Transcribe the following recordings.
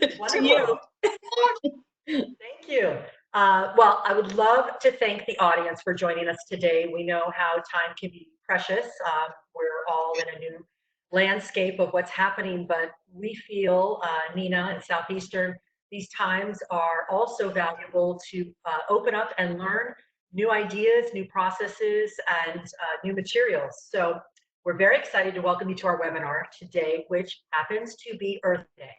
To you. Thank you. Well, I would love to thank the audience for joining us today. We know how time can be precious. We're all in a new landscape of what's happening, but we feel, Neenah and Southeastern, these times are also valuable to open up and learn new ideas, new processes, and new materials. So we're very excited to welcome you to our webinar today, which happens to be Earth Day.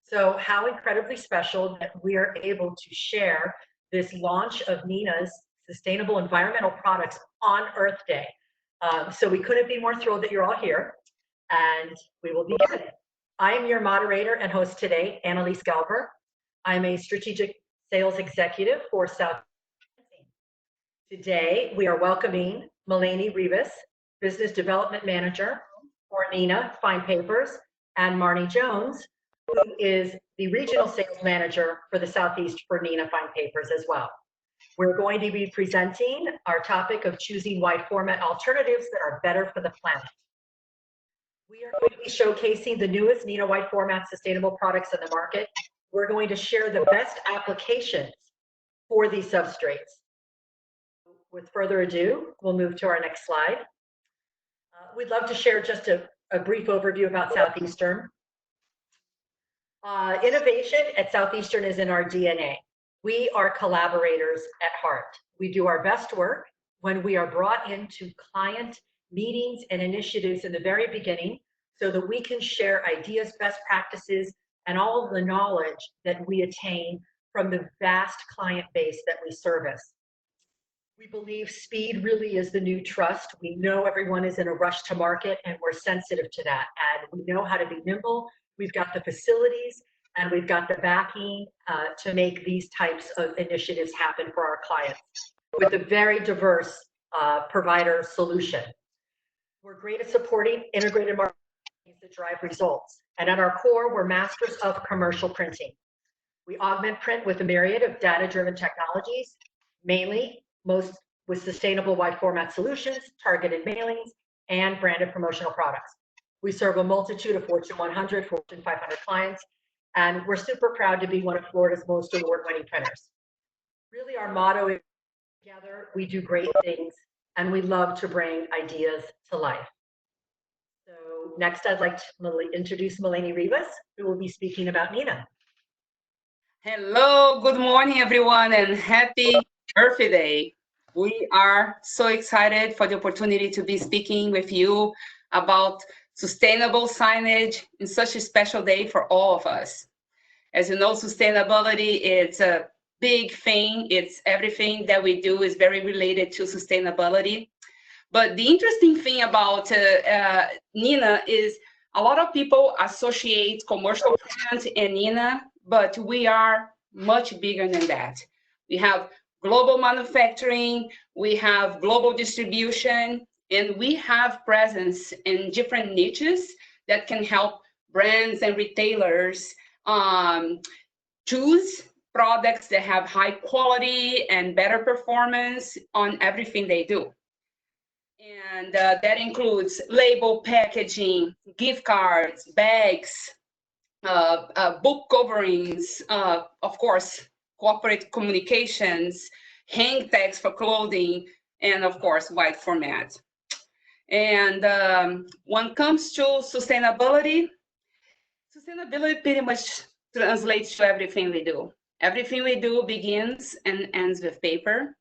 So how incredibly special that we are able to share this launch of Neenah's sustainable environmental products on Earth Day. So we couldn't be more thrilled that you're all here, and we will begin. I am your moderator and host today, Anneliese Gelber. I'm a strategic sales executive for South. Today, we are welcoming Melanie Rivas, business development manager for Neenah Fine Papers, and Marnie Jones, who is the regional sales manager for the Southeast for Neenah Fine Papers as well. We're going to be presenting our topic of choosing wide format alternatives that are better for the planet. We are going to be showcasing the newest Neenah wide format sustainable products in the market. We're going to share the best applications for these substrates. With further ado, we'll move to our next slide. We'd love to share just a brief overview about Southeastern. Innovation at Southeastern is in our DNA. We are collaborators at heart. We do our best work when we are brought into client meetings and initiatives in the very beginning so that we can share ideas, best practices, and all of the knowledge that we attain from the vast client base that we service. We believe speed really is the new trust. We know everyone is in a rush to market, and we're sensitive to that. And we know how to be nimble. We've got the facilities, and we've got the backing to make these types of initiatives happen for our clients with a very diverse provider solution. We're great at supporting integrated marketing to drive results. And at our core, we're masters of commercial printing. We augment print with a myriad of data-driven technologies, mainly most with sustainable wide format solutions, targeted mailings, and branded promotional products. We serve a multitude of Fortune 100, Fortune 500 clients, and we're super proud to be one of Florida's most award-winning printers. Really, our motto is together we do great things, and we love to bring ideas to life. So next, I'd like to introduce Melanie Rivas, who will be speaking about Neenah. Hello, good morning, everyone, and happy Earth Day. We are so excited for the opportunity to be speaking with you about sustainable signage in such a special day for all of us. As you know, sustainability is a big thing. It's everything that we do is very related to sustainability. But the interesting thing about Neenah is a lot of people associate commercial print and Neenah, but we are much bigger than that. We have global manufacturing, we have global distribution, and we have presence in different niches that can help brands and retailers choose products that have high quality and better performance on everything they do. And that includes label packaging, gift cards, bags, book coverings, of course, corporate communications, hang tags for clothing, and of course, wide format. And when it comes to sustainability, sustainability pretty much translates to everything we do. Everything we do begins and ends with paper.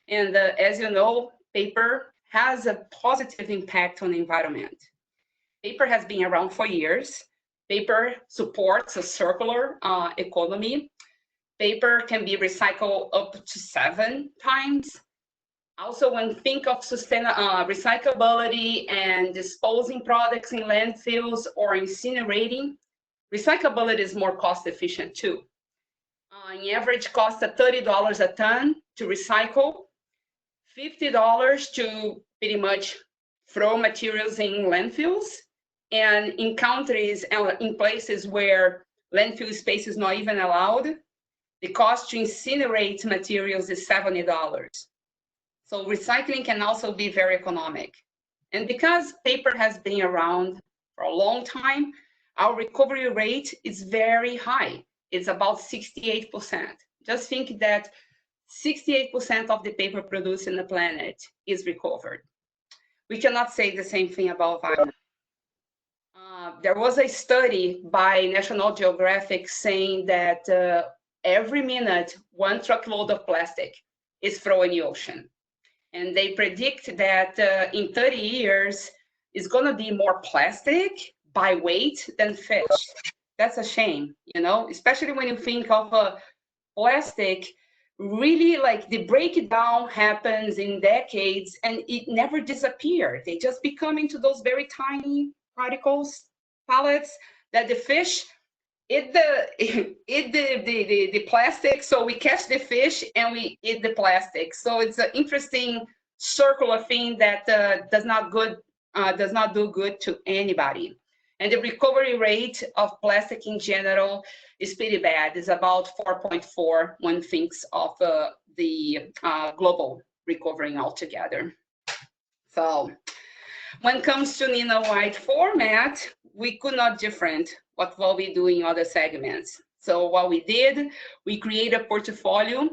And as you know, paper has a positive impact on the environment. Paper has been around for years. Paper supports a circular economy. Paper can be recycled up to 7 times. Also, when think of recyclability and disposing products in landfills or incinerating, recyclability is more cost efficient too. On average, costs $30 a ton to recycle, $50 to pretty much throw materials in landfills, and in countries and in places where landfill space is not even allowed, the cost to incinerate materials is $70. So recycling can also be very economic. And because paper has been around for a long time, our recovery rate is very high. It's about 68%. Just think that 68% of the paper produced in the planet is recovered. We cannot say the same thing about vinyl. There was a study by National Geographic saying that every minute, 1 truckload of plastic is thrown in the ocean. And they predict that in 30 years, it's going to be more plastic by weight than fish. That's a shame, you know, especially when you think of plastic, really like the breakdown happens in decades and it never disappeared. They just become into those very tiny particles, pellets that the fish eat the plastic. So we catch the fish and we eat the plastic. So it's an interesting circular thing that does not do good to anybody. And the recovery rate of plastic in general is pretty bad. It's about 4.4 when thinks of the global recovering altogether. So when it comes to Neenah white format, we could not different what we do in other segments. So what we did, we created a portfolio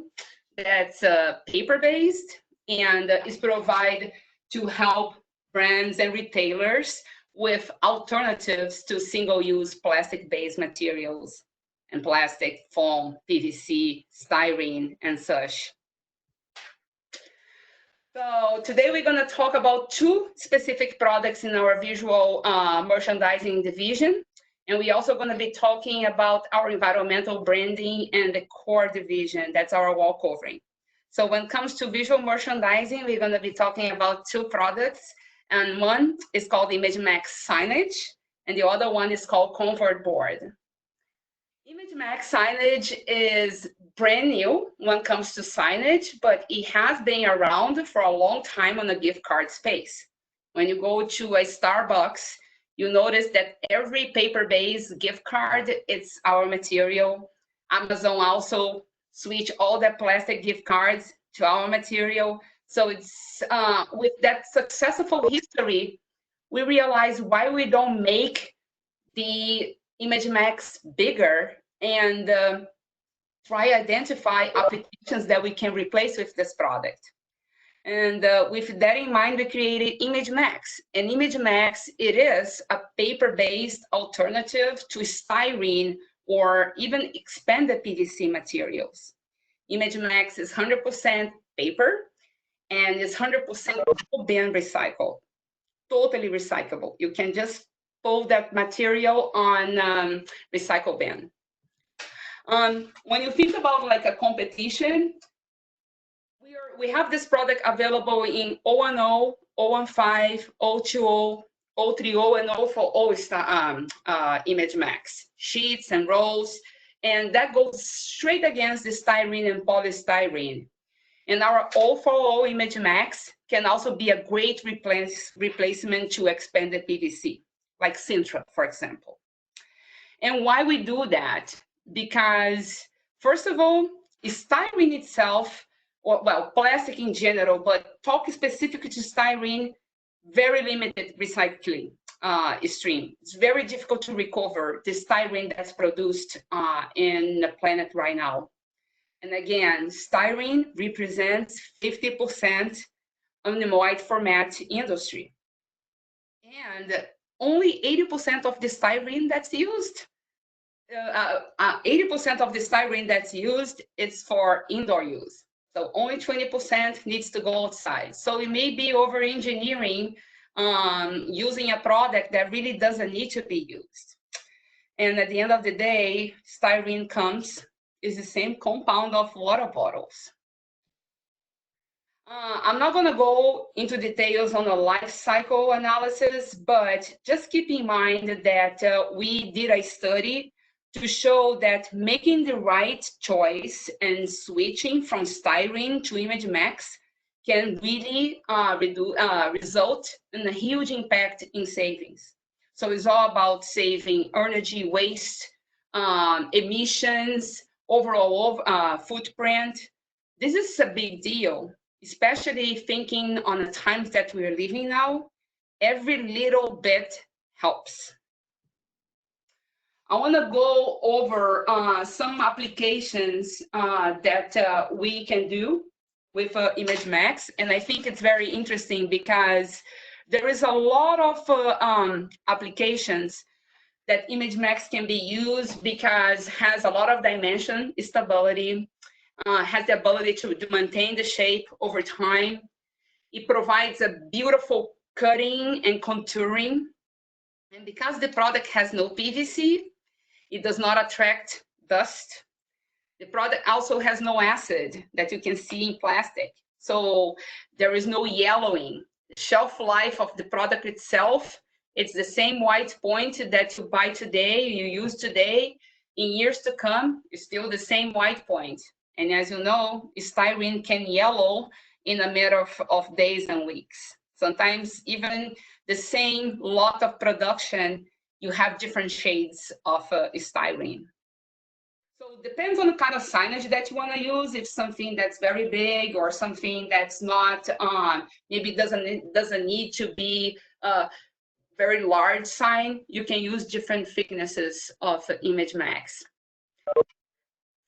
that's paper-based and is provided to help brands and retailers with alternatives to single-use plastic-based materials and plastic, foam, PVC, styrene, and such. So today we're going to talk about 2 specific products in our visual merchandising division. And we're also going to be talking about our environmental branding and the core division, that's our wall covering. So when it comes to visual merchandising, we're going to be talking about 2 products. And one is called Imagemax signage, and the other one is called Comfort Board. Imagemax signage is brand new when it comes to signage, but it has been around for a long time on the gift card space. When you go to a Starbucks, you notice that every paper-based gift card, it's our material. Amazon also switched all the plastic gift cards to our material. So it's with that successful history, we realize why we don't make the Imagemax bigger and try identify applications that we can replace with this product. And with that in mind, we created Imagemax. And Imagemax, it is a paper-based alternative to styrene or even expanded PVC materials. Imagemax is 100% paper and is 100% bin recycled, totally recyclable. You can just pull that material on recycle bin. When you think about like a competition, we have this product available in 010, 015, 020, 030, and 040 Imagemax sheets and rolls, and that goes straight against the styrene and polystyrene. And our 040 Imagemax can also be a great replacement to expanded PVC, like Sintra, for example. And why we do that? Because, first of all, styrene itself, or well, plastic in general, but talk specifically to styrene, very limited recycling stream. It's very difficult to recover the styrene that's produced in the planet right now. And again, styrene represents 50% of the white format industry. And only 80% of the styrene that's used, 80% of the styrene that's used is for indoor use. So only 20% needs to go outside. So we may be over-engineering using a product that really doesn't need to be used. And at the end of the day, styrene is the same compound of water bottles. I'm not going to go into details on the life cycle analysis, but just keep in mind that we did a study to show that making the right choice and switching from styrene to Imagemax can really result in a huge impact in savings. So it's all about saving energy, waste, emissions, overall footprint. This is a big deal, especially thinking on the times that we're living now. Every little bit helps. I want to go over some applications that we can do with Imagemax, and I think it's very interesting because there is a lot of applications that Imagemax can be used because has a lot of dimension stability, has the ability to maintain the shape over time. It provides a beautiful cutting and contouring, and because the product has no PVC, it does not attract dust. The product also has no acid that you can see in plastic. So there is no yellowing. The shelf life of the product itself, it's the same white point that you buy today, you use today. In years to come, it's still the same white point. And as you know, styrene can yellow in a matter of days and weeks. Sometimes even the same lot of production, you have different shades of styrene. So it depends on the kind of signage that you want to use. If something that's very big or something that's not, maybe doesn't need to be a very large sign, you can use different thicknesses of Imagemax.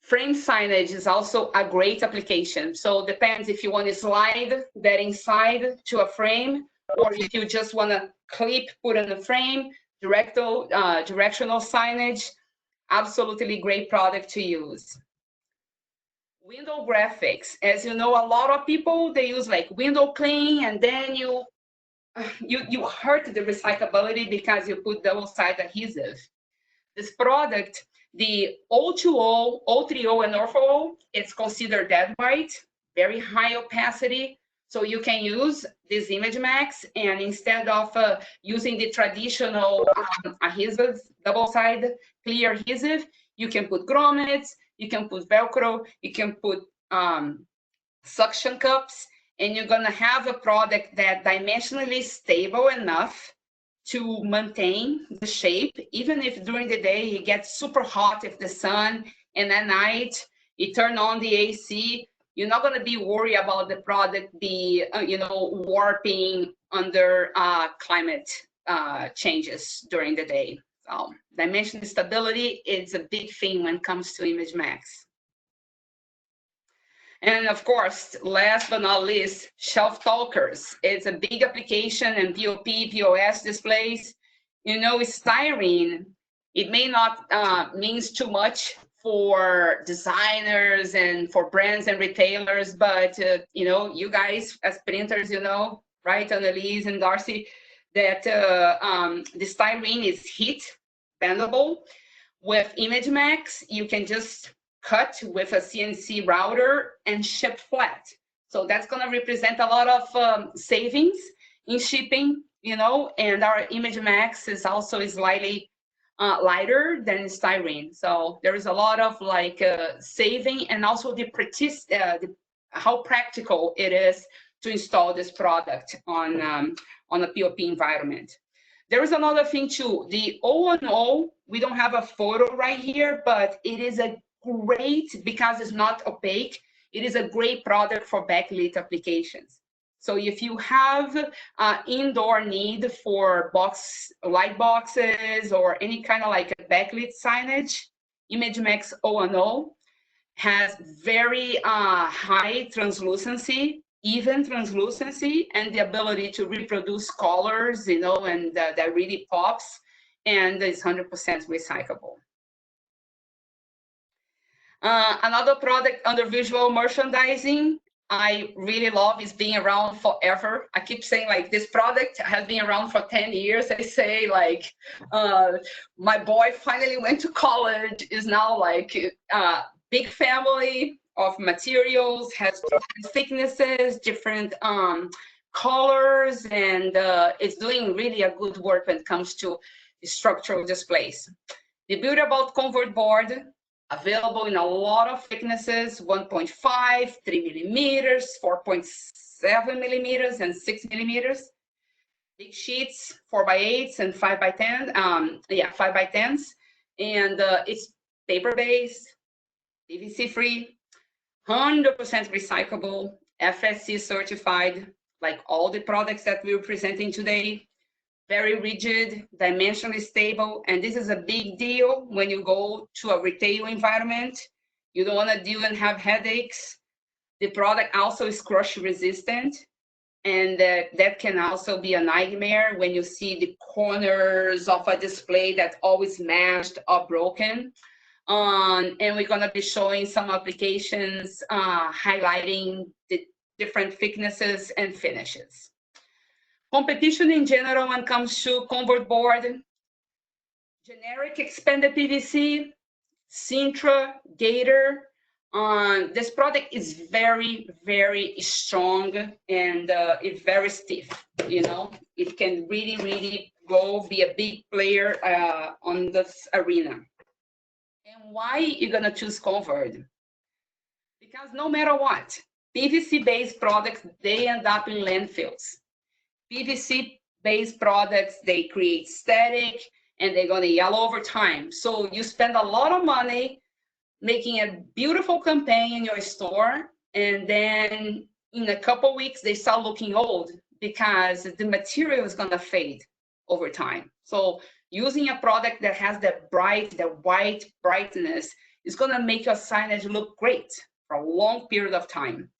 Frame signage is also a great application. So it depends if you want to slide that inside to a frame, or if you just want to clip, put in the frame, directional signage, absolutely great product to use. Window graphics, as you know, a lot of people, they use like window clean, and then you hurt the recyclability because you put double-sided adhesive. This product, the O2O, O3O, and Ortho, it's considered dead white, very high opacity. So you can use this Imagemax, and instead of using the traditional adhesive, double-sided clear adhesive, you can put grommets, you can put Velcro, you can put suction cups, and you're gonna have a product that dimensionally stable enough to maintain the shape, even if during the day it gets super hot if the sun, and at night you turn on the AC, you're not going to be worried about the product be, warping under climate changes during the day. So dimension stability is a big thing when it comes to Imagemax. And of course, last but not least, shelf talkers. It's a big application in POP, POS displays. You know, styrene, it may not means too much for designers and for brands and retailers, but you guys as printers, right, Anneliese and Darcy, that the styrene is heat bendable. With Imagemax, you can just cut with a CNC router and ship flat. So that's going to represent a lot of savings in shipping, and our Imagemax is also slightly lighter than styrene. So there is a lot of saving, and also how practical it is to install this product on a POP environment. There is another thing too, the O&O, we don't have a photo right here, but it is a great, because it's not opaque, it is a great product for backlit applications. So if you have indoor need for light boxes or any kind of like a backlit signage, Imagemax O&O has very high translucency, even translucency, and the ability to reproduce colors, and that really pops, and it's 100% recyclable. Another product under visual merchandising I really love is being around forever. I keep saying this product has been around for 10 years. I say my boy finally went to college, is now big family of materials, has different thicknesses, different colors, and it's doing really a good work when it comes to structural displays. The Beauty About Convert board, available in a lot of thicknesses, 1.5, 3 millimeters, 4.7 millimeters, and 6 millimeters. Big sheets, 4x8s and 5x10, 5x10s. And it's paper-based, PVC-free, 100% recyclable, FSC certified, like all the products that we're presenting today. very rigid, dimensionally stable, and this is a big deal when you go to a retail environment. You don't want to deal and have headaches. The product also is crush resistant, and that can also be a nightmare when you see the corners of a display that's always mashed or broken. And we're going to be showing some applications highlighting the different thicknesses and finishes. Competition in general when it comes to convert board, generic expanded PVC, Sintra, Gator. This product is very, very strong and it's very stiff. You know, it can really, really go be a big player on this arena. And why you're gonna choose convert? Because no matter what, PVC-based products, they end up in landfills. PVC-based products, they create static and they're gonna yellow over time. So you spend a lot of money making a beautiful campaign in your store, and then in a couple weeks, they start looking old because the material is gonna fade over time. So using a product that has that white brightness is gonna make your signage look great for a long period of time.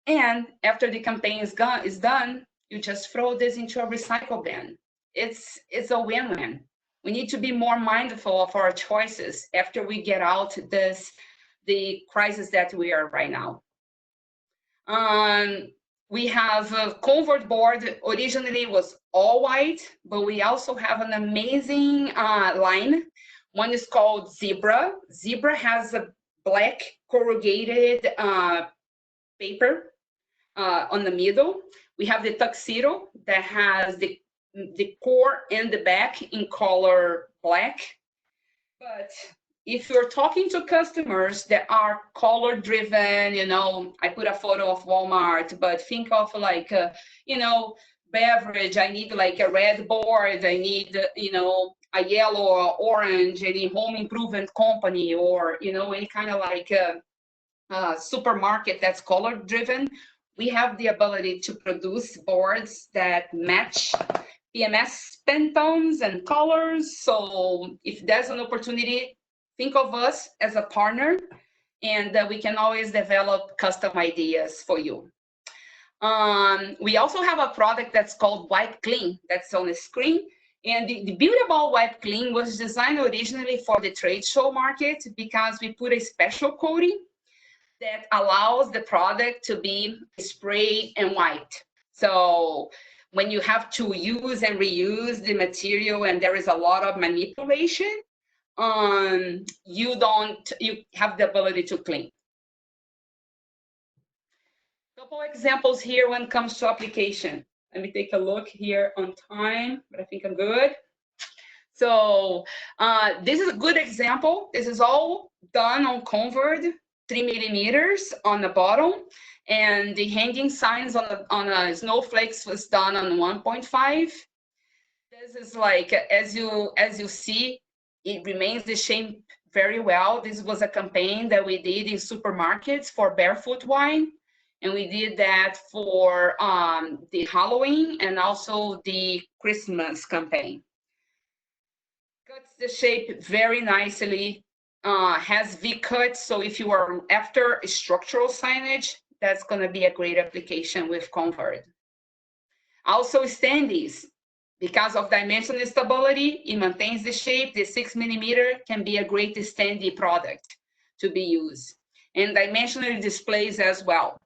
And after the campaign is done, you just throw this into a recycle bin. It's a win-win. We need to be more mindful of our choices after we get out the crisis that we are right now. We have a convert board. Originally was all white, but we also have an amazing line. One is called Zebra. Zebra has a black corrugated paper on the middle. We have the Tuxedo that has the core and the back in color black. But if you're talking to customers that are color driven, you know, I put a photo of Walmart, but think of like, you know, beverage, I need like a red board, I need, you know, a yellow or orange, any home improvement company, or, you know, any kind of like supermarket that's color driven. We have the ability to produce boards that match PMS Pantones and colors. So if there's an opportunity, think of us as a partner, and we can always develop custom ideas for you. We also have a product that's called Wipe Clean that's on the screen. And the beauty about Wipe Clean was designed originally for the trade show market because we put a special coating that allows the product to be sprayed and wiped. So when you have to use and reuse the material and there is a lot of manipulation, you have the ability to clean. Couple examples here when it comes to application. Let me take a look here on time, but I think I'm good. So this is a good example. This is all done on convert, 3 millimeters on the bottom, and the hanging signs on a snowflakes was done on 1.5. This is like, as you see, it remains the shape very well. This was a campaign that we did in supermarkets for barefoot wine, and we did that for the Halloween and also the Christmas campaign. Cuts the shape very nicely. Has V-cut, so if you are after structural signage, that's going to be a great application with convert. Also standees, because of dimensional stability, it maintains the shape. The 6 millimeter can be a great standee product to be used, and dimensional displays as well.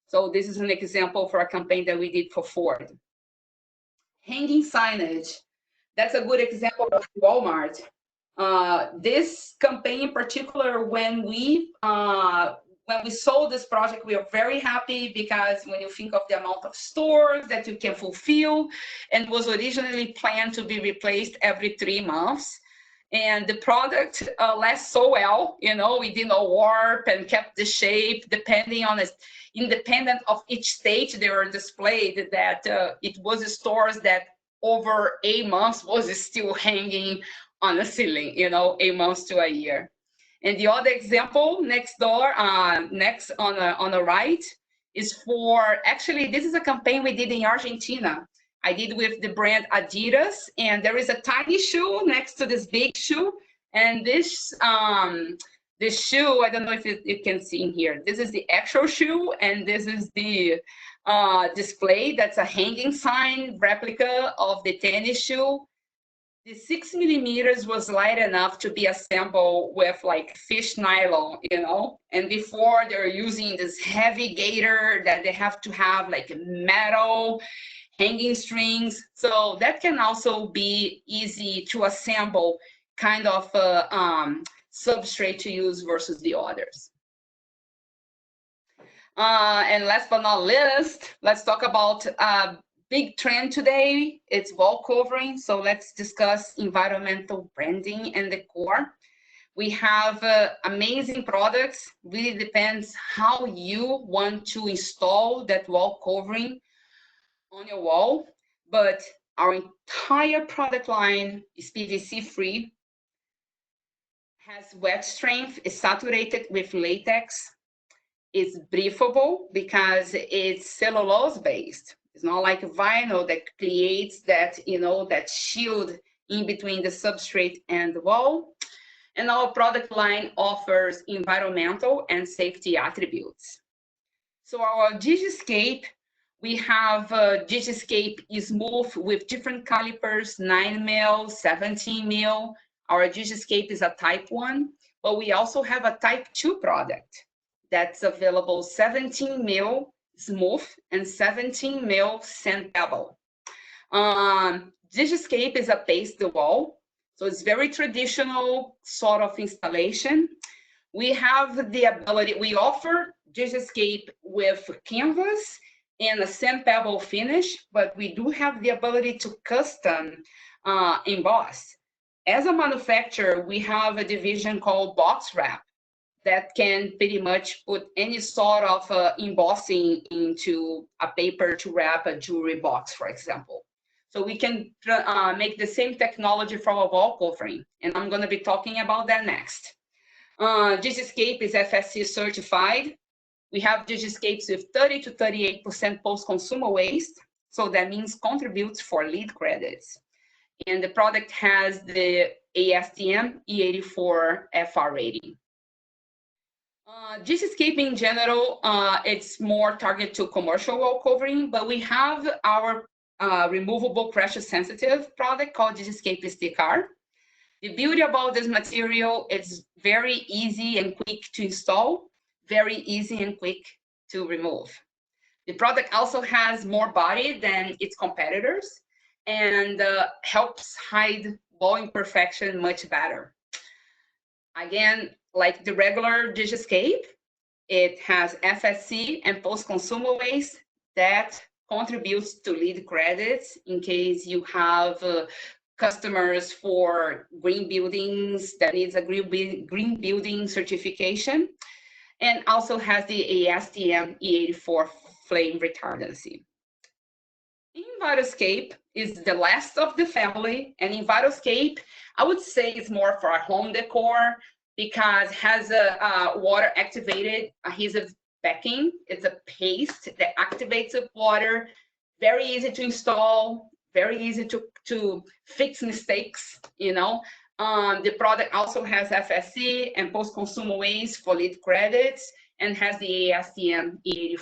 So this is an example for a campaign that we did for Ford. Hanging signage, that's a good example of Walmart. This campaign in particular, when we sold this project, we are very happy because when you think of the amount of stores that you can fulfill, and was originally planned to be replaced every 3 months. And the product lasts so well, you know, we didn't warp and kept the shape depending on independent of each stage they were displayed, that it was stores that over 8 months was still hanging on the ceiling, you know, 8 months to a year. And the other example next on the right is for, actually, this is a campaign we did in Argentina. I did with the brand Adidas, and there is a tiny shoe next to this big shoe. And this shoe, I don't know if you can see in here. This is the actual shoe, and this is the display. That's a hanging sign replica of the tennis shoe. The 6 millimeters was light enough to be assembled with like fish nylon, you know, and before they're using this heavy gaiter that they have to have like metal hanging strings. So that can also be easy to assemble kind of substrate to use versus the others. And last but not least, let's talk about big trend today. It's wall covering. So let's discuss environmental branding and decor. We have amazing products. Really depends how you want to install that wall covering on your wall. But our entire product line is PVC free, has wet strength, is saturated with latex, is breathable because it's cellulose based. It's not like vinyl that creates that, you know, that shield in between the substrate and the wall. And our product line offers environmental and safety attributes. So our Digiscape, we have Digiscape Smooth with different calipers, 9 mil, 17 mil. Our Digiscape is a type 1, but we also have a type 2 product that's available 17 mil smooth and 17 mil sand pebble. Digiscape is a paste wall, so it's very traditional sort of installation. We have the ability, we offer Digiscape with canvas and a sand pebble finish, but we do have the ability to custom emboss. As a manufacturer, we have a division called box wrap that can pretty much put any sort of embossing into a paper to wrap a jewelry box, for example. So we can make the same technology for our wall covering, and I'm going to be talking about that next. Digiscape is FSC certified. We have Digiscapes with 30 to 38% post-consumer waste, so that means contributes for LEED credits. And the product has the ASTM E84 FR rating. Digiscape in general, it's more targeted to commercial wall covering, but we have our removable pressure sensitive product called Digiscape Sticker. The beauty about this material, it's very easy and quick to install, very easy and quick to remove. The product also has more body than its competitors and helps hide wall imperfection much better. Again, like the regular Digiscape, it has FSC and post-consumer waste that contributes to LEED credits in case you have customers for green buildings that needs a green building certification, and also has the ASTM E84 flame retardancy. Enviroscape is the last of the family, and Enviroscape, I would say, is more for home decor because it has a water activated adhesive backing. It's a paste that activates with water, very easy to install, very easy to fix mistakes, you know. The product also has FSC and post-consumer waste for LEED credits and has the ASTM E84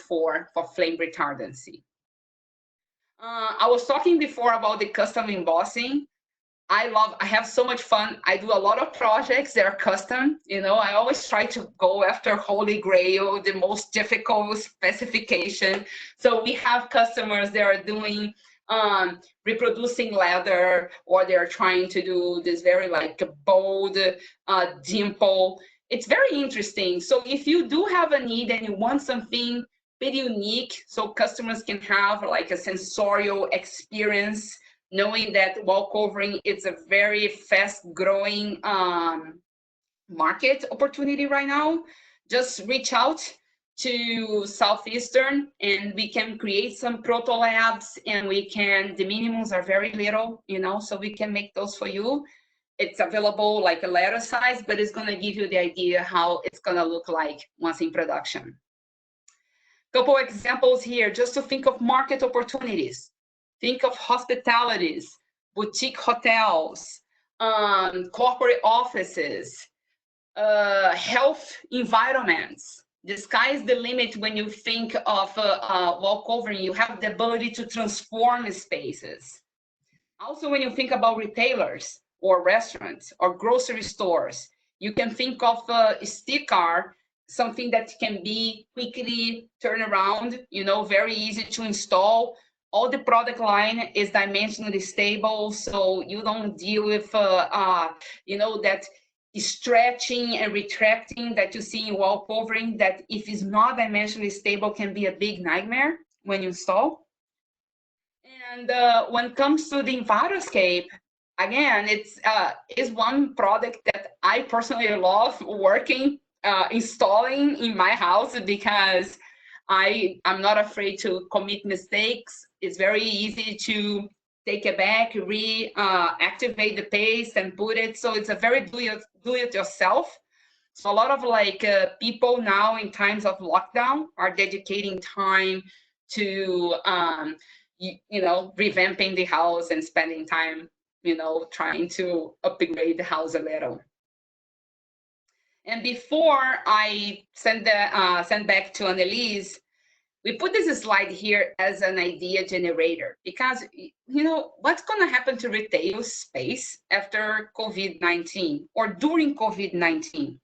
for flame retardancy. I was talking before about the custom embossing. I have so much fun. I do a lot of projects that are custom. You know, I always try to go after Holy Grail, the most difficult specification. So we have customers that are doing reproducing leather, or they're trying to do this very like bold dimple. It's very interesting. So if you do have a need and you want something pretty unique, so customers can have like a sensorial experience, knowing that wall covering is a very fast growing market opportunity right now, just reach out to Southeastern and we can create some proto labs, and we can, the minimums are very little, you know, so we can make those for you. It's available like a letter size, but it's gonna give you the idea how it's gonna look like once in production. Couple examples here, just to think of market opportunities. Think of hospitalities, boutique hotels, corporate offices, health environments. The sky is the limit when you think of wall covering. You have the ability to transform spaces. Also, when you think about retailers or restaurants or grocery stores, you can think of a sticker, something that can be quickly turned around, very easy to install. All the product line is dimensionally stable, so you don't deal with, that stretching and retracting that you see in wall covering, that if it's not dimensionally stable can be a big nightmare when you install. And when it comes to the Enviroscape, again, it's is one product that I personally love working, installing in my house, because I'm not afraid to commit mistakes. It's very easy to take it back, reactivate the paste and put it. So it's a very do it yourself. So a lot of people now in times of lockdown are dedicating time to revamping the house and spending time trying to upgrade the house a little. And before I send back to Anneliese, we put this slide here as an idea generator, because what's going to happen to retail space after COVID-19 or during COVID-19?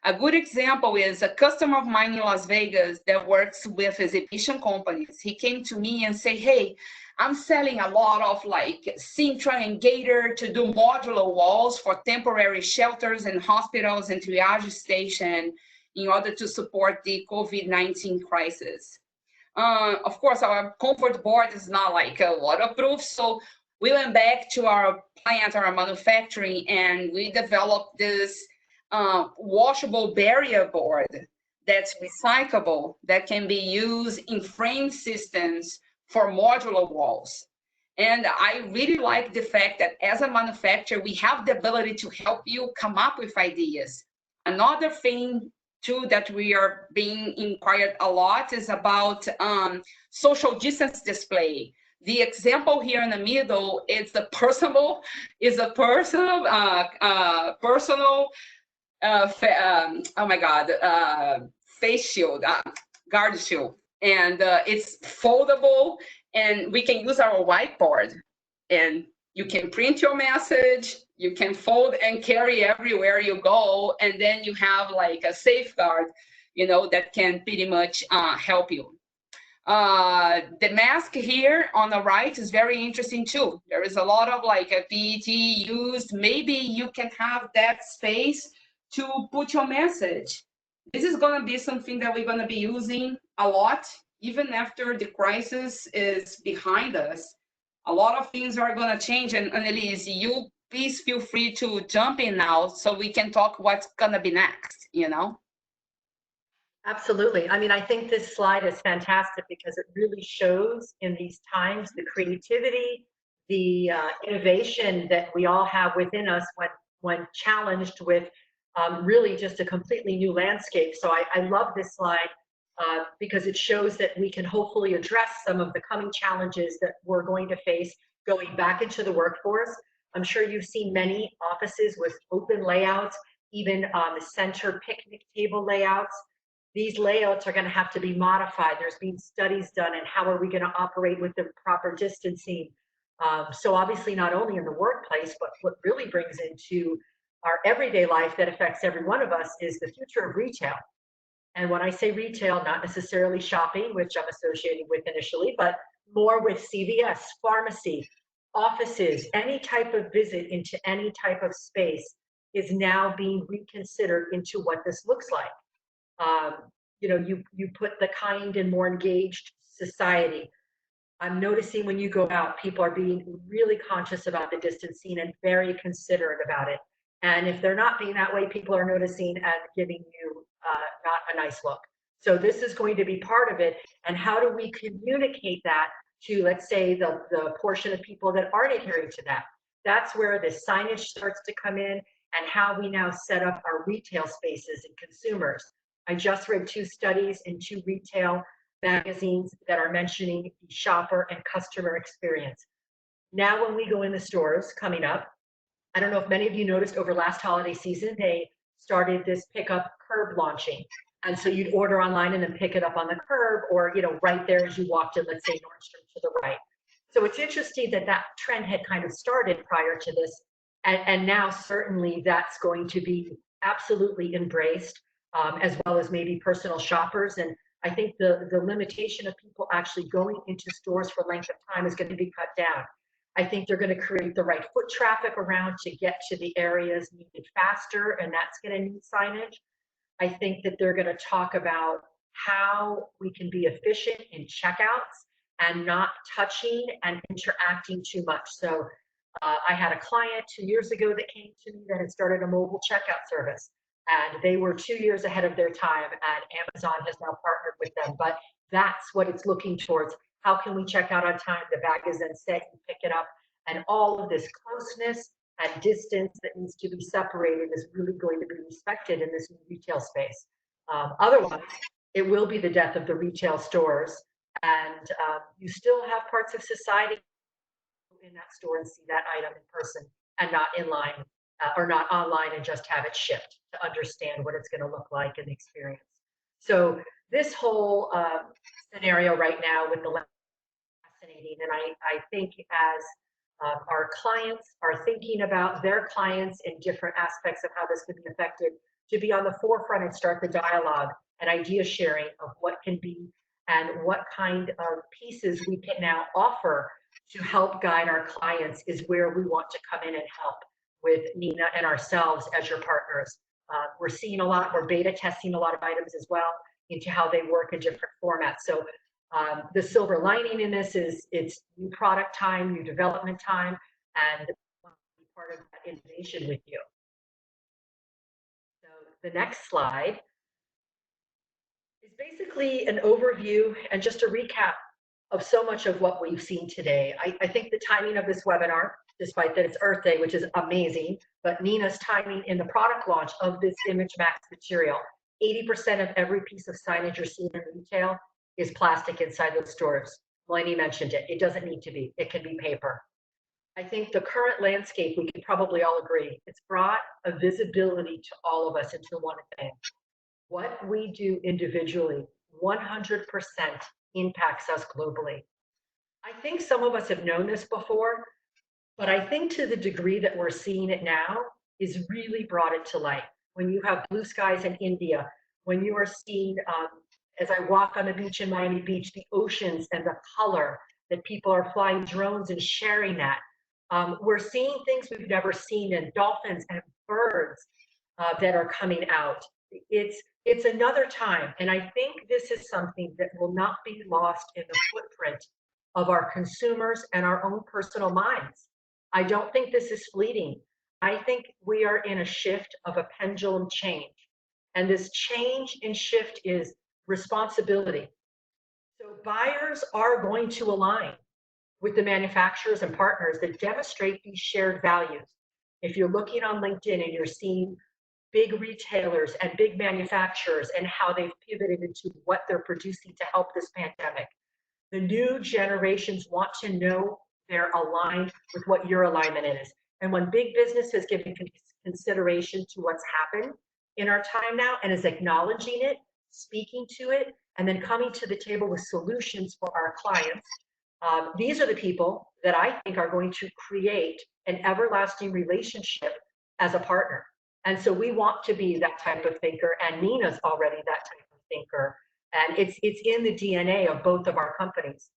A good example is a customer of mine in Las Vegas that works with exhibition companies. He came to me and said, hey, I'm selling a lot of Sintra and Gator to do modular walls for temporary shelters and hospitals and triage station in order to support the COVID-19 crisis. Of course, our comfort board is not waterproof, so we went back to our plant, our manufacturing, and we developed this washable barrier board that's recyclable, that can be used in frame systems for modular walls. And I really like the fact that as a manufacturer, we have the ability to help you come up with ideas. Another thing too that we are being inquired a lot is about social distance display. The example here in the middle is a personal face shield, guard shield, and it's foldable, and we can use our whiteboard, and you can print your message, you can fold and carry everywhere you go, and then you have a safeguard, that can pretty much help you. The mask here on the right is very interesting too. There is a lot of PET used. Maybe you can have that space to put your message. This is going to be something that we're going to be using a lot, even after the crisis is behind us. A lot of things are going to change. And Anneliese, you please feel free to jump in now so we can talk what's going to be next, Absolutely. I mean, I think this slide is fantastic because it really shows in these times the creativity, the innovation that we all have within us when challenged with really just a completely new landscape. So I love this slide because it shows that we can hopefully address some of the coming challenges that we're going to face going back into the workforce. I'm sure you've seen many offices with open layouts, even the center picnic table layouts. These layouts are going to have to be modified. There's been studies done, and how are we going to operate with the proper distancing? So obviously not only in the workplace, but what really brings into our everyday life that affects every one of us is the future of retail. And when I say retail, not necessarily shopping, which I'm associating with initially, but more with CVS, pharmacy, offices, any type of visit into any type of space is now being reconsidered into what this looks like. You put the kind and more engaged society. I'm noticing when you go out, people are being really conscious about the distancing and very considerate about it. And if they're not being that way, people are noticing and giving you not a nice look. So this is going to be part of it. And how do we communicate that to, let's say, the portion of people that aren't adhering to that? That's where the signage starts to come in, and how we now set up our retail spaces and consumers. I just read 2 studies into retail magazines that are mentioning the shopper and customer experience. Now, when we go in the stores coming up, I don't know if many of you noticed over last holiday season, they started this pickup curb launching. And so you'd order online and then pick it up on the curb, or, you know, right there as you walked in, let's say Nordstrom to the right. So it's interesting that that trend had kind of started prior to this. And now certainly that's going to be absolutely embraced, as well as maybe personal shoppers. And I think the limitation of people actually going into stores for length of time is going to be cut down. I think they're going to create the right foot traffic around to get to the areas needed faster, and that's going to need signage. I think that they're going to talk about how we can be efficient in checkouts and not touching and interacting too much. So I had a client 2 years ago that came to me that had started a mobile checkout service, and they were 2 years ahead of their time, and Amazon has now partnered with them. But that's what it's looking towards. How can we check out on time? The bag is then set, you pick it up, and all of this closeness and distance that needs to be separated is really going to be respected in this new retail space. Otherwise, it will be the death of the retail stores, and you still have parts of society in that store and see that item in person and not in line or not online and just have it shipped to understand what it's going to look like in the experience. So this whole scenario right now with the fascinating, and I think as our clients are thinking about their clients in different aspects of how this could be affected, to be on the forefront and start the dialogue and idea sharing of what can be and what kind of pieces we can now offer to help guide our clients is where we want to come in and help with Neenah and ourselves as your partners. We're seeing a lot, we're beta testing a lot of items as well into how they work in different formats. So the silver lining in this is it's new product time, new development time, and we want to be part of that innovation with you. So the next slide is basically an overview and just a recap of so much of what we've seen today. I think the timing of this webinar, despite that it's Earth Day, which is amazing, but Neenah's timing in the product launch of this Imagemax material, 80% of every piece of signage you're seeing in retail is plastic inside those stores. Melanie mentioned it. It doesn't need to be. It can be paper. I think the current landscape, we can probably all agree, it's brought a visibility to all of us into one thing. What we do individually, 100% impacts us globally. I think some of us have known this before, but I think to the degree that we're seeing it now is really brought it to light. When you have blue skies in India, when you are seeing, as I walk on the beach in Miami Beach, the oceans and the color that people are flying drones and sharing that. We're seeing things we've never seen in dolphins and birds that are coming out. It's another time, and I think this is something that will not be lost in the footprint of our consumers and our own personal minds. I don't think this is fleeting. I think we are in a shift of a pendulum change, and this change and shift is responsibility. So buyers are going to align with the manufacturers and partners that demonstrate these shared values. If you're looking on LinkedIn and you're seeing big retailers and big manufacturers and how they've pivoted into what they're producing to help this pandemic, the new generations want to know they're aligned with what your alignment is. And when big business has given consideration to what's happened in our time now and is acknowledging it, speaking to it, and then coming to the table with solutions for our clients, these are the people that I think are going to create an everlasting relationship as a partner. And so we want to be that type of thinker, and Neenah's already that type of thinker. And it's in the DNA of both of our companies.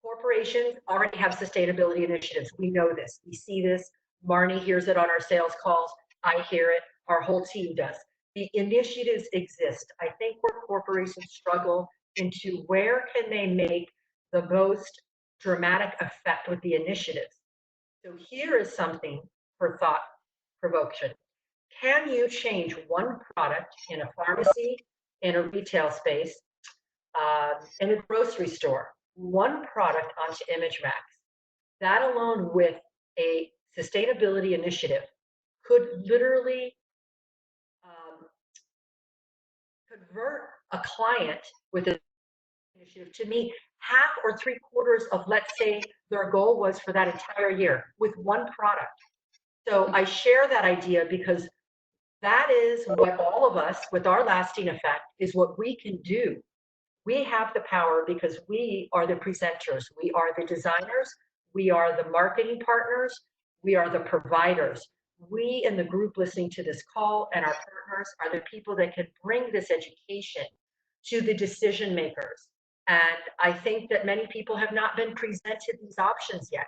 Corporations already have sustainability initiatives. We know this. We see this. Marnie hears it on our sales calls. I hear it. Our whole team does. The initiatives exist. I think where corporations struggle into where can they make the most dramatic effect with the initiatives. So here is something for thought provocation. Can you change one product in a pharmacy, in a retail space, in a grocery store, one product onto Imagemax? That alone with a sustainability initiative could literally convert a client with a initiative to meet half or 3/4 of, let's say, their goal was for that entire year with one product. So I share that idea because that is what all of us with our lasting effect is what we can do. We have the power because we are the presenters, we are the designers, we are the marketing partners, we are the providers. We in the group listening to this call and our partners are the people that can bring this education to the decision makers. And I think that many people have not been presented these options yet.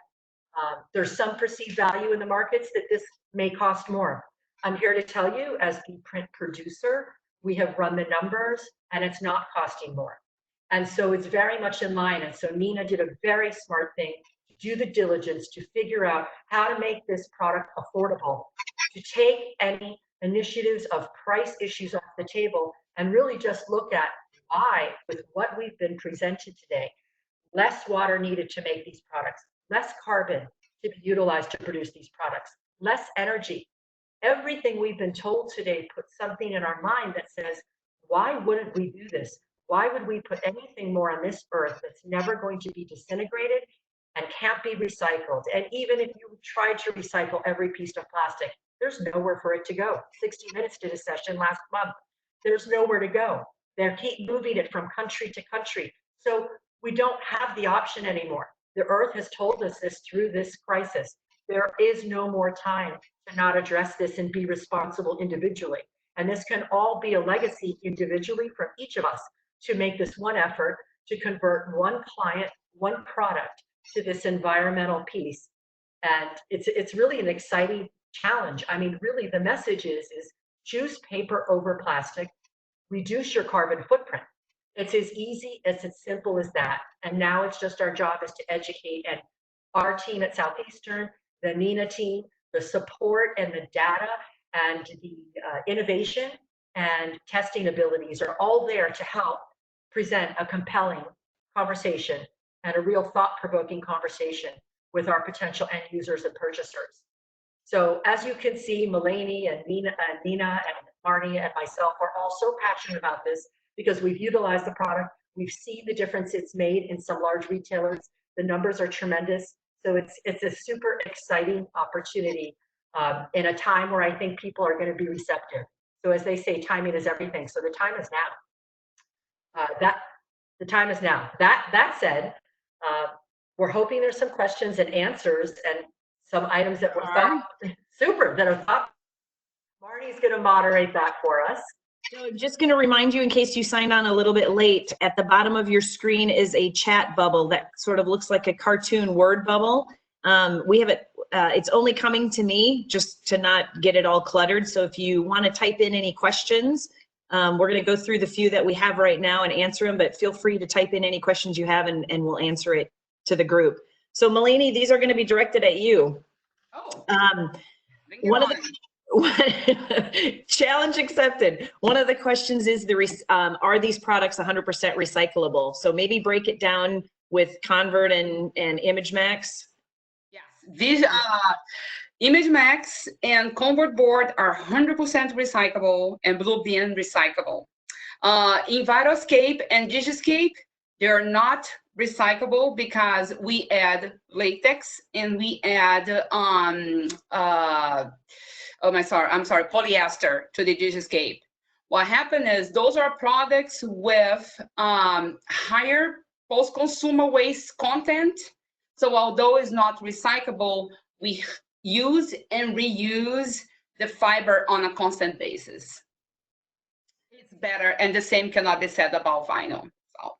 There's some perceived value in the markets that this may cost more. I'm here to tell you, as the print producer, we have run the numbers and it's not costing more. And so it's very much in line. And so Neenah did a very smart thing to do the diligence to figure out how to make this product affordable, to take any initiatives of price issues off the table and really just look at why, with what we've been presented today, less water needed to make these products, less carbon to be utilized to produce these products, less energy. Everything we've been told today puts something in our mind that says, why wouldn't we do this? Why would we put anything more on this earth that's never going to be disintegrated and can't be recycled? And even if you tried to recycle every piece of plastic, there's nowhere for it to go. 60 Minutes did a session last month. There's nowhere to go. They keep moving it from country to country. So we don't have the option anymore. The earth has told us this through this crisis. There is no more time to not address this and be responsible individually. And this can all be a legacy individually from each of us to make this one effort to convert one client, one product to this environmental piece. And it's really an exciting challenge. I mean, really the message is choose paper over plastic, reduce your carbon footprint. It's as easy, as simple as that. And now it's just our job is to educate, and our team at Southeastern, the Neenah team, the support and the data and the innovation and testing abilities are all there to help present a compelling conversation and a real thought-provoking conversation with our potential end users and purchasers. So as you can see, Melanie and Neenah and Marnie and myself are all so passionate about this because we've utilized the product. We've seen the difference it's made in some large retailers. The numbers are tremendous. So it's a super exciting opportunity in a time where I think people are going to be receptive. So as they say, timing is everything. So the time is now. The time is now. That said, we're hoping there's some questions and answers and some items that were thought super that are thought. Marnie's going to moderate that for us. So I'm just going to remind you, in case you signed on a little bit late, at the bottom of your screen is a chat bubble that sort of looks like a cartoon word bubble. We have it, it's only coming to me just to not get it all cluttered. So if you want to type in any questions, we're going to go through the few that we have right now and answer them, but feel free to type in any questions you have and we'll answer it to the group. So Melanie, these are going to be directed at you. Oh, challenge accepted. One of the questions is are these products 100% recyclable? So maybe break it down with Convert and Imagemax. yes, these Imagemax and Convert board are 100% recyclable and Blue Bin recyclable. In Vitoscape and Digiscape, they're not recyclable because we add latex and we add polyester to the Digiscape. What happened is those are products with higher post-consumer waste content. So although it's not recyclable, we use and reuse the fiber on a constant basis. It's better, and the same cannot be said about vinyl. So.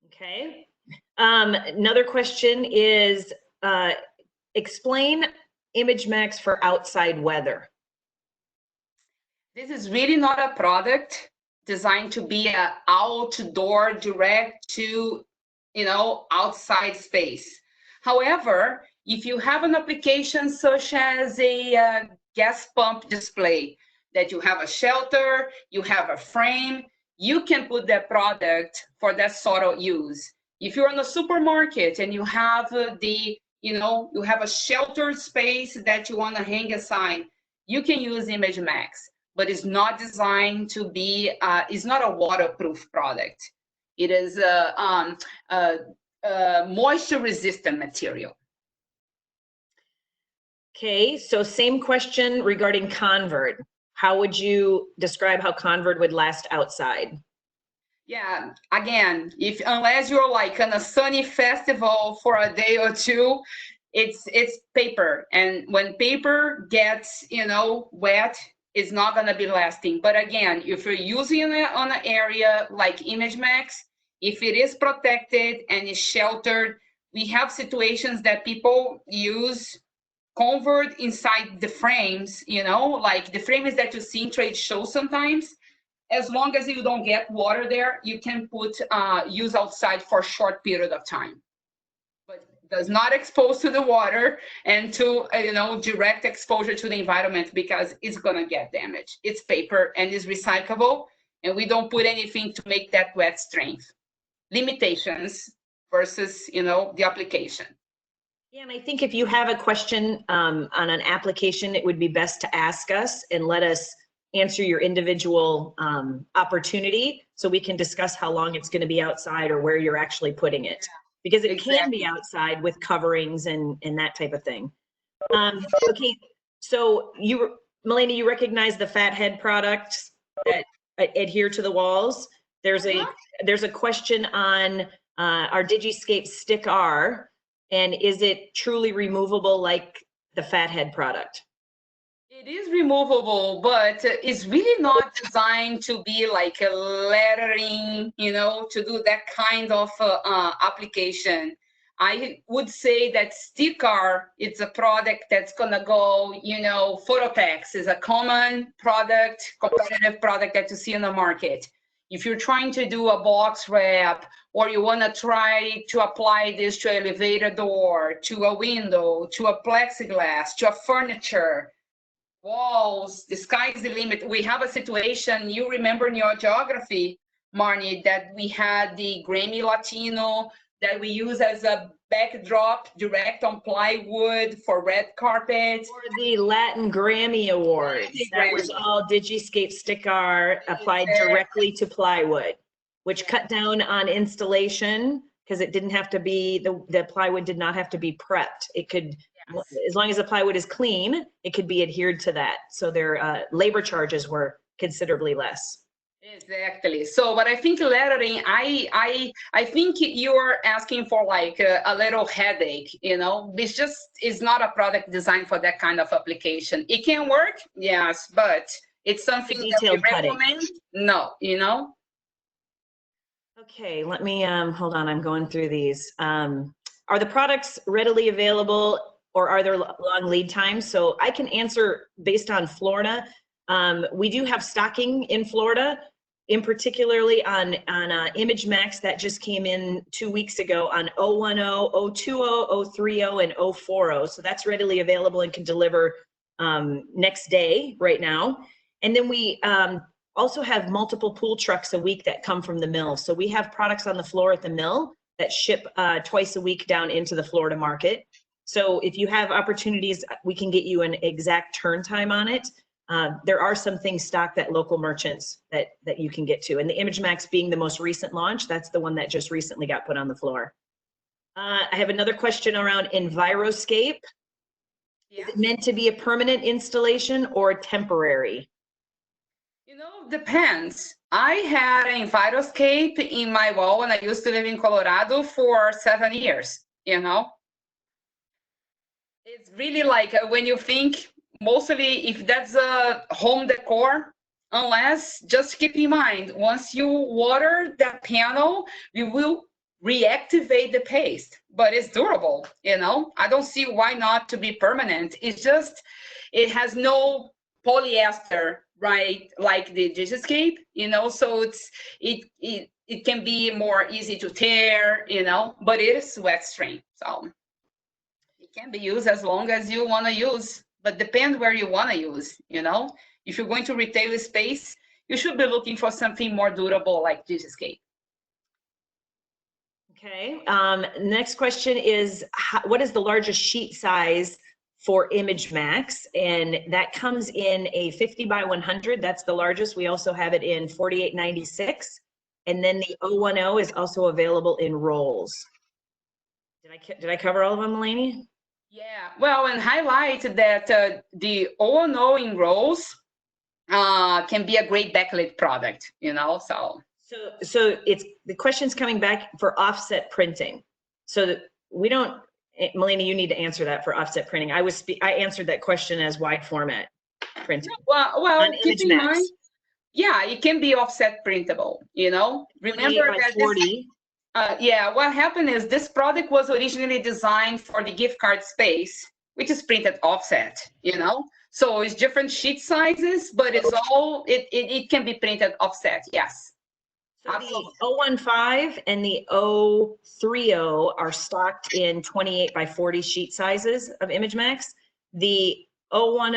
Okay. Another question is, explain Imagemax for outside weather. This is really not a product designed to be an outdoor direct to, outside space. However, if you have an application such as a gas pump display, that you have a shelter, you have a frame, you can put that product for that sort of use. If you're in a supermarket and you have you have a sheltered space that you want to hang a sign, you can use Imagemax, but it's not designed to be, it's not a waterproof product. It is a moisture resistant material. Okay, so same question regarding Convert. How would you describe how Convert would last outside? Yeah, again, unless you're like on a sunny festival for a day or two, it's paper. And when paper gets, wet, it's not gonna be lasting. But again, if you're using it on an area like Imagemax, if it is protected and is sheltered, we have situations that people use Convert inside the frames, like the frames that you see in trade shows sometimes. As long as you don't get water there, you can use outside for a short period of time. But does not expose to the water and to direct exposure to the environment, because it's gonna get damaged. It's paper and it's recyclable, and we don't put anything to make that wet strength. Limitations versus the application. Yeah, and I think if you have a question on an application, it would be best to ask us and let us answer your individual opportunity, so we can discuss how long it's going to be outside or where you're actually putting it, because it can be outside with coverings and that type of thing. Okay, so Melanie, you recognize the fathead products that adhere to the walls. There's a question on our Digiscape Stick R, and is it truly removable like the fathead product? It is removable, but it's really not designed to be like a lettering, to do that kind of application. I would say that Sticker, it's a product that's gonna go, Phototex is a common product, competitive product that you see in the market. If you're trying to do a box wrap, or you wanna try to apply this to an elevator door, to a window, to a plexiglass, to a furniture, walls, the sky's the limit. We have a situation, you remember in your geography, Marnie, that we had the Grammy Latino that we use as a backdrop direct on plywood for red carpet. For the Latin Grammy Awards. That was all Digiscape Stick R applied directly to plywood, which cut down on installation because it didn't have to be, the plywood did not have to be prepped. It could, as long as the plywood is clean, it could be adhered to that. So their labor charges were considerably less. Exactly. So, but I think lettering, I think you're asking for like a little headache, it's not a product designed for that kind of application. It can work, yes, but it's something that we recommend. No, Okay, let me, hold on, I'm going through these. Are the products readily available, or are there long lead times? So I can answer based on Florida. We do have stocking in Florida, in particularly on Imagemax that just came in 2 weeks ago on 010, 020, 030, and 040. So that's readily available and can deliver next day right now. And then we also have multiple pool trucks a week that come from the mill. So we have products on the floor at the mill that ship twice a week down into the Florida market. So if you have opportunities, we can get you an exact turn time on it. There are some things stocked at local merchants that you can get to. And the Imagemax being the most recent launch, that's the one that just recently got put on the floor. I have another question around Enviroscape. Yeah. Is it meant to be a permanent installation or temporary? Depends. I had an Enviroscape in my wall when I used to live in Colorado for 7 years, It's really like when you think, mostly if that's a home decor, unless, just keep in mind, once you water that panel, you will reactivate the paste, but it's durable, I don't see why not to be permanent. It's just, it has no polyester, right, like the Digiscape, so it can be more easy to tear, but it is wet strength, so it can be used as long as you want to use, but depend where you want to use, if you're going to retail space, you should be looking for something more durable like Digiscape. Okay, next question is, what is the largest sheet size for Imagemax? And that comes in a 50 by 100, that's the largest. We also have it in 4896. And then the 010 is also available in rolls. Did I cover all of them, Eleni? Yeah, well, and highlight that the O&O in rolls can be a great backlit product, you know, so. So it's, the question's coming back for offset printing. So that we don't, Melanie, you need to answer that for offset printing. I answered that question as wide format printing. Well, On keep in Imagemax. mind, yeah, it can be offset printable, you know. Remember by that 40. yeah, what happened is this product was originally designed for the gift card space, which is printed offset, you know. So it's different sheet sizes, but it's all, it can be printed offset, yes. So Absolutely. the 015 and the 030 are stocked in 28 by 40 sheet sizes of Imagemax. The 010,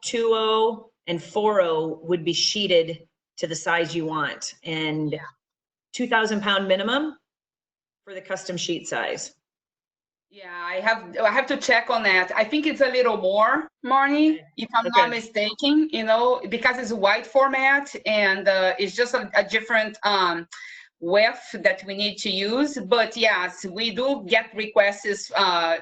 20, and 40 would be sheeted to the size you want, and 2,000 pound minimum for the custom sheet size. Yeah, I have to check on that. I think it's a little more, Marnie, if I'm not mistaken, you know, because it's a wide format and it's just a different width that we need to use. But yes, we do get requests.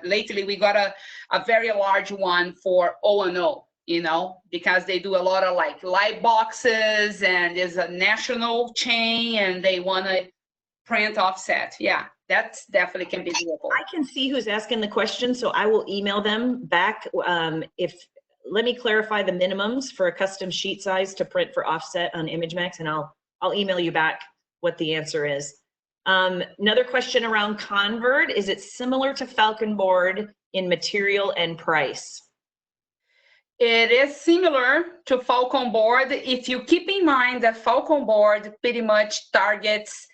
Lately, we got a very large one for O&O, you know, because they do a lot of like light boxes and there's a national chain and they want to print offset. Yeah. That's definitely can be doable. I can see who's asking the question, so I will email them back. Let me clarify the minimums for a custom sheet size to print for offset on Imagemax, and I'll email you back what the answer is. Another question around Convert: is it similar to Falcon Board in material and price? It is similar to Falcon Board. If you keep in mind that Falcon Board pretty much targets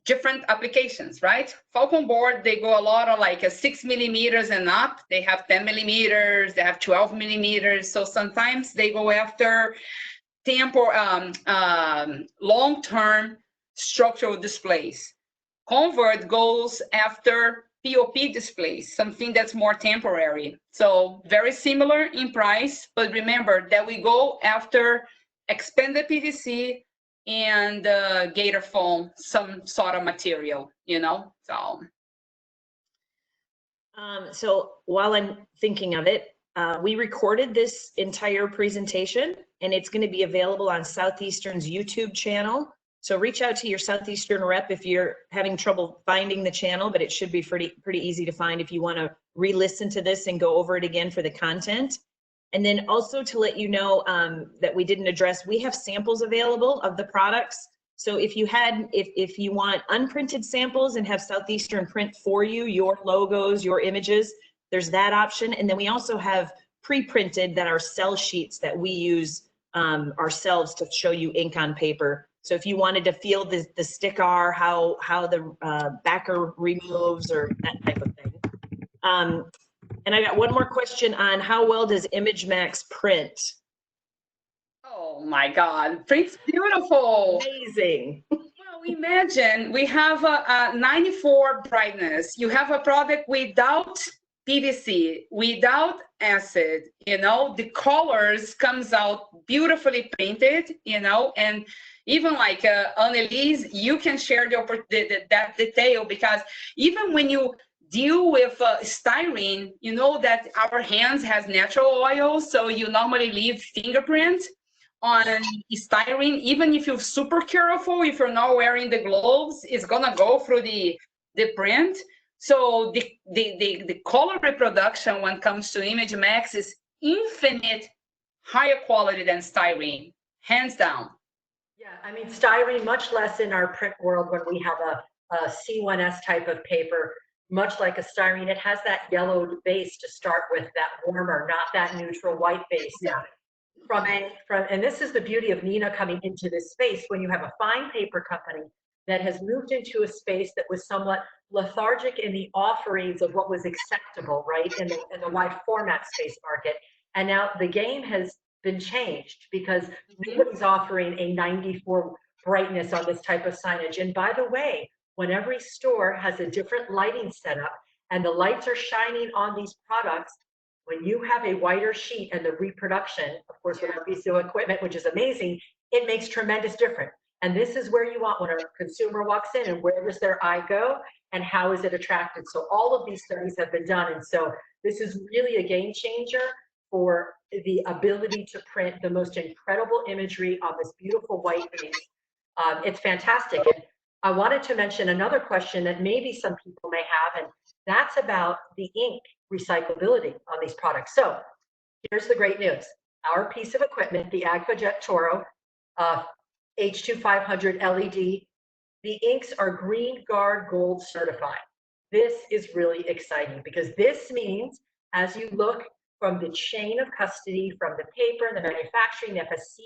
different applications, right? Falcon Board, they go a lot of like 6 millimeters and up. They have 10 millimeters, they have 12 millimeters. So sometimes they go after long-term structural displays. Convert goes after POP displays, something that's more temporary. So very similar in price, but remember that we go after expanded PVC and gator foam, some sort of material, you know, so. So while I'm thinking of it, we recorded this entire presentation and it's going to be available on Southeastern's YouTube channel. So reach out to your Southeastern rep if you're having trouble finding the channel, but it should be pretty easy to find if you want to re-listen to this and go over it again for the content. And then also to let you know that we didn't address, we have samples available of the products. So if you want unprinted samples and have Southeastern print for you, your logos, your images, there's that option. And then we also have pre-printed that are cell sheets that we use ourselves to show you ink on paper. So if you wanted to feel the sticker, how the backer removes or that type of thing. And I got one more question on how well does Imagemax print? Oh my God, prints beautiful. Amazing. Well, imagine we have a 94 brightness. You have a product without PVC, without acid, you know, the colors comes out beautifully printed, you know, and even like Anneliese, you can share that detail because even when you deal with styrene, you know that our hands has natural oil, so you normally leave fingerprints on styrene. Even if you're super careful, if you're not wearing the gloves, it's gonna go through the print. So the color reproduction when it comes to Imagemax is infinite higher quality than styrene, hands down. Yeah, I mean, styrene, much less in our print world when we have a C1S type of paper, much like a styrene, it has that yellowed base to start with, that warmer, not that neutral white base. Yeah. And this is the beauty of Neenah coming into this space when you have a fine paper company that has moved into a space that was somewhat lethargic in the offerings of what was acceptable, right, in the wide format space market. And now the game has been changed because nobody's offering a 94 brightness on this type of signage. And by the way, when every store has a different lighting setup and the lights are shining on these products, when you have a whiter sheet and the reproduction, of course, with our VCO equipment, which is amazing, it makes tremendous difference. And this is where you want when a consumer walks in, and where does their eye go and how is it attracted? So all of these studies have been done. And so this is really a game changer for the ability to print the most incredible imagery on this beautiful white base. It's fantastic. And I wanted to mention another question that maybe some people may have, and that's about the ink recyclability on these products. So here's the great news. Our piece of equipment, the AquaJet Toro H2500 LED, the inks are Green Guard Gold certified. This is really exciting because this means as you look from the chain of custody, from the paper, the manufacturing, the FSC,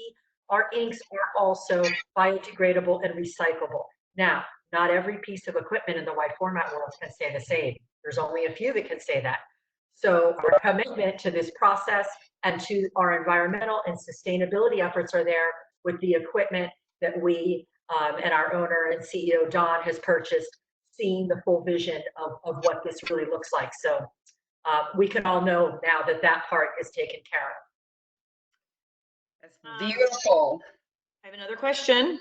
our inks are also biodegradable and recyclable. Now, not every piece of equipment in the wide format world can say the same. There's only a few that can say that. So our commitment to this process and to our environmental and sustainability efforts are there with the equipment that we and our owner and CEO, Don, has purchased, seeing the full vision of what this really looks like. So we can all know now that that part is taken care of. That's beautiful. I have another question.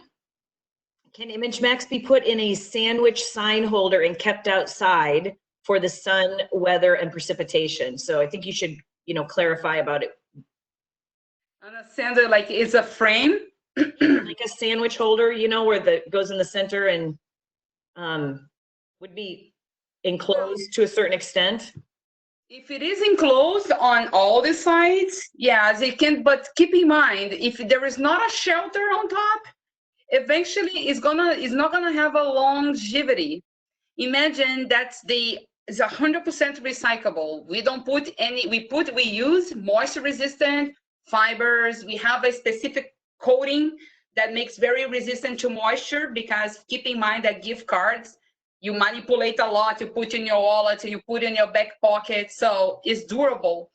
Can Imagemax be put in a sandwich sign holder and kept outside for the sun, weather, and precipitation? So I think you should, clarify about it. On a sander, like it's a frame? Like a sandwich holder, where the goes in the center and would be enclosed to a certain extent. If it is enclosed on all the sides, yes, it can, but keep in mind, if there is not a shelter on top, eventually it's not gonna have a longevity. Imagine it's 100% recyclable. We don't put any, we use moisture resistant fibers. We have a specific coating that makes very resistant to moisture, because keep in mind that gift cards, you manipulate a lot, you put in your wallet, you put in your back pocket, so it's durable.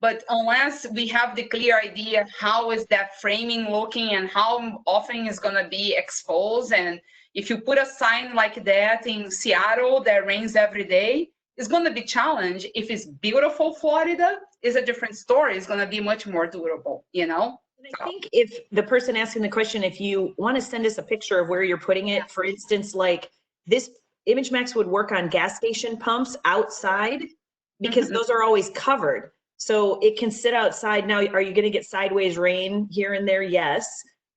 But unless we have the clear idea how is that framing looking and how often it's gonna be exposed, and if you put a sign like that in Seattle that rains every day, it's gonna be challenged. If it's beautiful Florida, it's a different story. It's gonna be much more durable, I think if the person asking the question, if you want to send us a picture of where you're putting it, for instance, like this Imagemax would work on gas station pumps outside, because those are always covered. So it can sit outside. Now, are you going to get sideways rain here and there? Yes.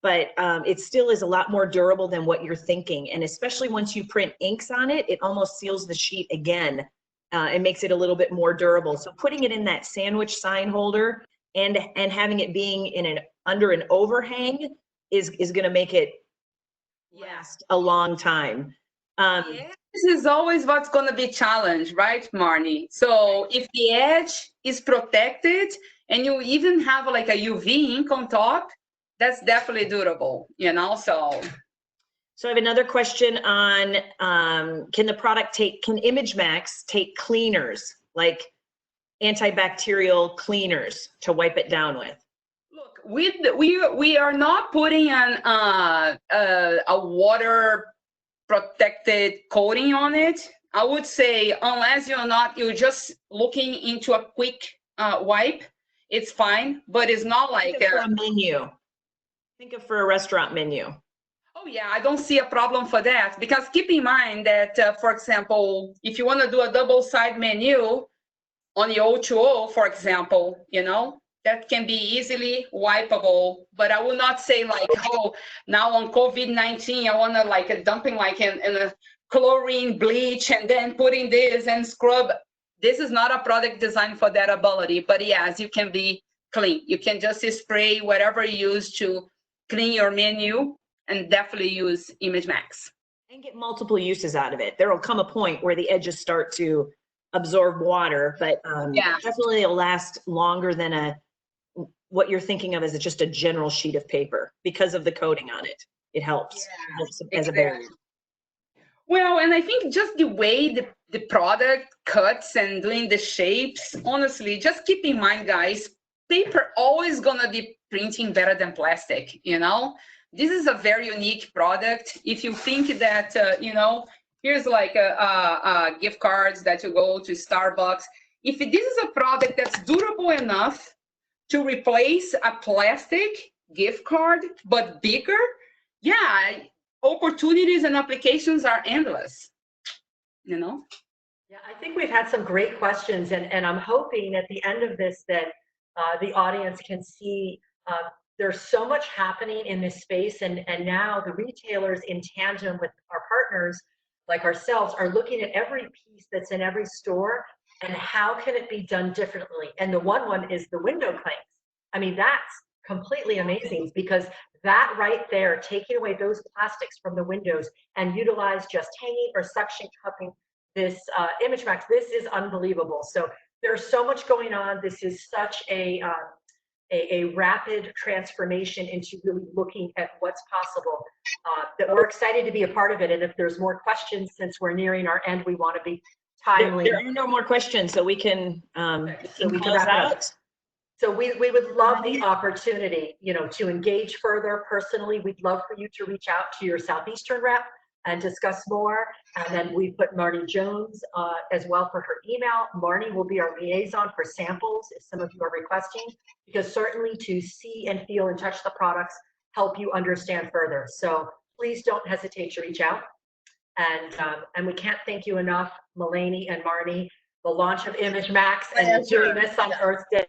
But it still is a lot more durable than what you're thinking. And especially once you print inks on it, it almost seals the sheet again and makes it a little bit more durable. So putting it in that sandwich sign holder and having it being in under an overhang is going to make it last a long time. This is always what's going to be challenged, right, Marnie? So if the edge is protected and you even have like a UV ink on top, that's definitely durable, So I have another question on, can Imagemax take cleaners, like antibacterial cleaners to wipe it down with? Look, we are not putting on a water protected coating on it. I would say unless you're just looking into a quick wipe, it's fine, but it's not like for a menu. Think of for a restaurant menu. Oh yeah, I don't see a problem for that, because keep in mind that, for example, if you want to do a double side menu on the O2O, for example, that can be easily wipeable. But I will not say like, oh, now on COVID-19, I want to like dumping like in a chlorine bleach and then putting this and scrub. This is not a product designed for that ability, but yes, you can be clean. You can just spray whatever you use to clean your menu, and definitely use Imagemax. And get multiple uses out of it. There will come a point where the edges start to absorb water, but definitely it'll last longer than what you're thinking of as just a general sheet of paper, because of the coating on it. It helps, as a barrier. Well, and I think just the way the product cuts and doing the shapes, honestly, just keep in mind, guys, paper always gonna be printing better than plastic, This is a very unique product. If you think that, here's like a gift cards that you go to Starbucks. If this is a product that's durable enough to replace a plastic gift card, but bigger, yeah, opportunities and applications are endless, you know? Yeah, I think we've had some great questions, and I'm hoping at the end of this that the audience can see there's so much happening in this space, and now the retailers in tandem with our partners like ourselves are looking at every piece that's in every store and how can it be done differently. And the one is the window claims. I mean, that's completely amazing because that right there, taking away those plastics from the windows and utilize just hanging or suction cupping this Imagemax, this is unbelievable. So there's so much going on. This is such a rapid transformation into really looking at what's possible, that we're excited to be a part of it. And if there's more questions, since we're nearing our end, we want to be timely. There are no more questions, so we can, So we can close wrap it up. out. So we would love the opportunity, you know, to engage further personally. We'd love for you to reach out to your Southeastern rep and discuss more. And then we put Marnie Jones as well for her email. Marnie will be our liaison for samples if some of you are requesting, because certainly to see and feel and touch the products help you understand further. So please don't hesitate to reach out. And we can't thank you enough, Mulaney and Marnie, the launch of Imagemax and doing this on Earth Day.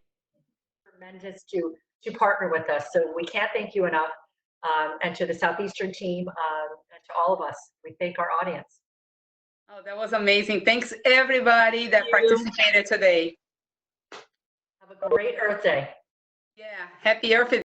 Tremendous to partner with us. So we can't thank you enough. And to the Southeastern team, and to all of us, we thank our audience. Oh, that was amazing. Thanks everybody that participated today. Have a great Earth Day. Yeah, happy Earth Day.